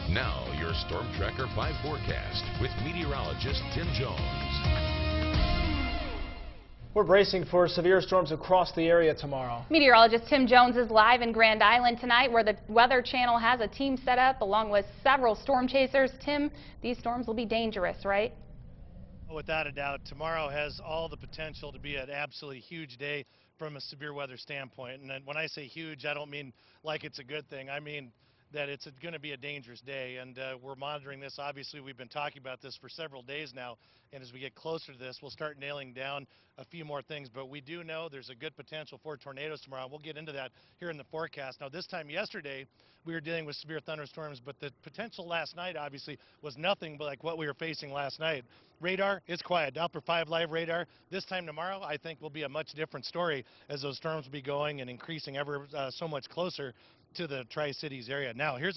Now, your Storm Tracker 5 forecast with meteorologist Tim Jones. We're bracing for severe storms across the area tomorrow. Meteorologist Tim Jones is live in Grand Island tonight, where the Weather Channel has a team set up along with several storm chasers. Tim, these storms will be dangerous, right? Without a doubt, tomorrow has all the potential to be an absolutely huge day from a severe weather standpoint. And when I say huge, I don't mean like it's a good thing. I mean that it's going to be a dangerous day, and we're monitoring this. Obviously, we've been talking about this for several days now, and as we get closer to this, we'll start nailing down a few more things. But we do know there's a good potential for tornadoes tomorrow. We'll get into that here in the forecast. Now, this time yesterday, we were dealing with severe thunderstorms, but the potential last night, obviously, was nothing but like what we were facing last night. Radar is quiet. Doppler 5 live radar. This time tomorrow, I think, will be a much different story as those storms will be going and increasing ever so much closer to the Tri-Cities area. Now, it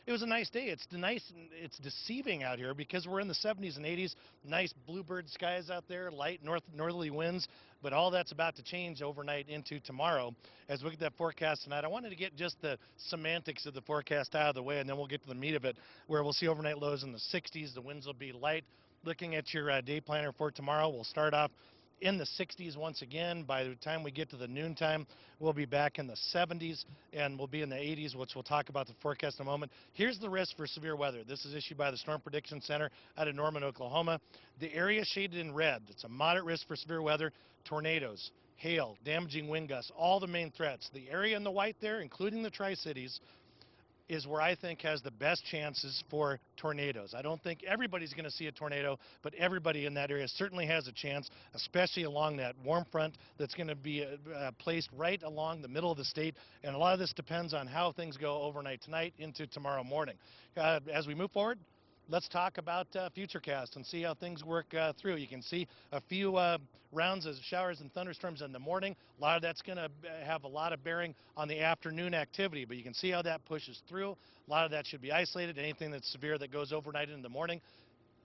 was a nice day. It's deceiving out here because we're in the 70s and 80s. Nice bluebird skies out there, light northerly winds, but all that's about to change overnight into tomorrow. As we look at that forecast tonight, I wanted to get just the semantics of the forecast out of the way, and then we'll get to the meat of it, where we'll see overnight lows in the 60s. The winds will be light. Looking at your day planner for tomorrow, we'll start off in the 60s once again. By the time we get to the noontime, we'll be back in the 70s, and we'll be in the 80s, which we'll talk about the forecast in a moment. Here's the risk for severe weather. This is issued by the Storm Prediction Center out of Norman, Oklahoma. The area shaded in red, it's a moderate risk for severe weather, tornadoes, hail, damaging wind gusts, all the main threats. The area in the white there, including the Tri-Cities, is where I think has the best chances for tornadoes. I don't think everybody's going to see a tornado, but everybody in that area certainly has a chance, especially along that warm front that's going to be placed right along the middle of the state. And a lot of this depends on how things go overnight tonight into tomorrow morning. As we move forward, let's talk about Futurecast and see how things work through. You can see a few rounds of showers and thunderstorms in the morning. A lot of that's going to have a lot of bearing on the afternoon activity, but you can see how that pushes through. A lot of that should be isolated. Anything that's severe that goes overnight into the morning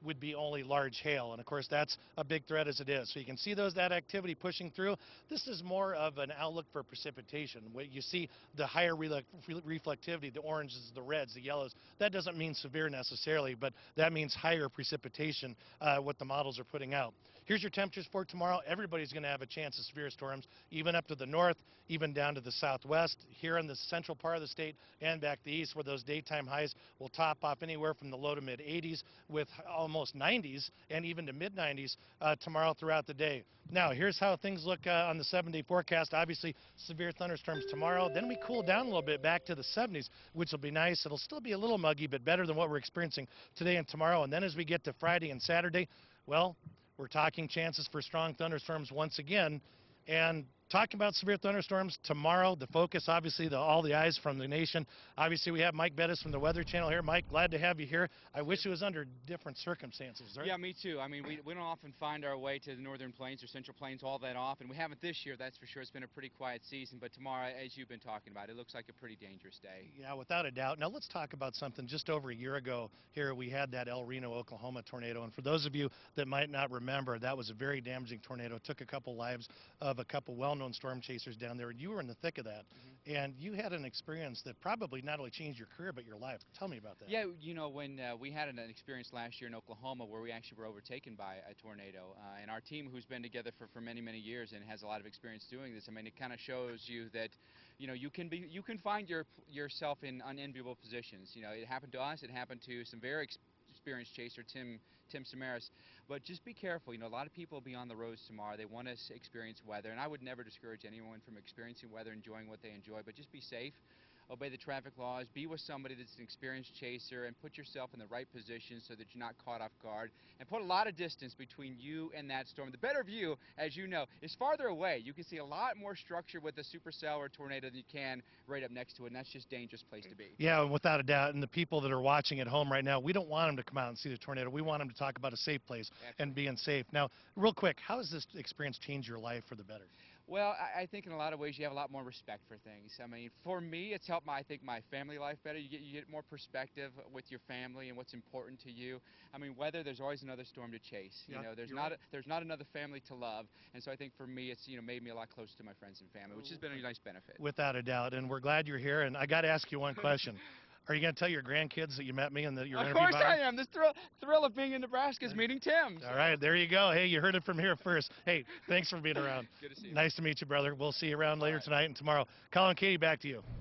would be only large hail, and of course that's a big threat as it is. So you can see that activity pushing through. This is more of an outlook for precipitation. What you see, the higher reflectivity, the oranges, the reds, the yellows, that doesn't mean severe necessarily, but that means higher precipitation, what the models are putting out. Here's your temperatures for tomorrow. Everybody's going to have a chance of severe storms, even up to the north, even down to the southwest, here in the central part of the state and back to the east, where those daytime highs will top off anywhere from the low to mid 80s with almost 90s and even to mid 90s tomorrow throughout the day. Now, here's how things look on the 7-day forecast. Obviously, severe thunderstorms tomorrow. Then we cool down a little bit back to the 70s, which will be nice. It'll still be a little muggy, but better than what we're experiencing today and tomorrow. And then as we get to Friday and Saturday, well, we're talking chances for strong thunderstorms once again. And talking about severe thunderstorms tomorrow, the focus, obviously, all the eyes from the nation. Obviously, we have Mike Bettis from the Weather Channel here. Mike, glad to have you here. I wish it was under different circumstances, right? Yeah, me too. I mean, we don't often find our way to the northern plains or central plains all that often. We haven't this year, that's for sure. It's been a pretty quiet season, but tomorrow, as you've been talking about, it looks like a pretty dangerous day. Yeah, without a doubt. Now, let's talk about something. Just over a year ago here, we had that El Reno, Oklahoma tornado, and for those of you that might not remember, that was a very damaging tornado. It took a couple lives of a couple well-known storm chasers down there, and you were in the thick of that. And you had an experience that probably not only changed your career, but your life. Tell me about that. Yeah, you know, when we had an experience last year in Oklahoma where we actually were overtaken by a tornado, and our team, who's been together for many, many years and has a lot of experience doing this, I mean, it kind of shows you that, you know, you can find yourself in unenviable positions. You know, it happened to us. It happened to some very experienced chaser, Tim Samaras. But just be careful. You know, a lot of people will be on the roads tomorrow. They want to experience weather, and I would never discourage anyone from experiencing weather, enjoying what they enjoy, but just be safe. Obey the traffic laws, be with somebody that's an experienced chaser, and put yourself in the right position so that you're not caught off guard, and put a lot of distance between you and that storm. The better view, as you know, is farther away. You can see a lot more structure with a supercell or a tornado than you can right up next to it, and that's just a dangerous place to be. Yeah, without a doubt. And the people that are watching at home right now, we don't want them to come out and see the tornado. We want them to talk about a safe place. Absolutely. And being safe. Now, real quick, how has this experience changed your life for the better? Well, I think in a lot of ways you have a lot more respect for things. I mean, for me, it's helped my family life better. You get more perspective with your family and what's important to you. I mean, weather, there's always another storm to chase. You know, there's not another family to love, and so I think for me, it's made me a lot closer to my friends and family, which has been a nice benefit. Without a doubt, and we're glad you're here. And I got to ask you one question. Are you going to tell your grandkids that you met me and that you're Of interviewed course by I am. The thrill of being in Nebraska is meeting Tim. All right, there you go. Hey, you heard it from here first. Hey, thanks for being around. Good to see you. Nice to meet you, brother. We'll see you around later tonight and tomorrow. Colin, Katie, back to you.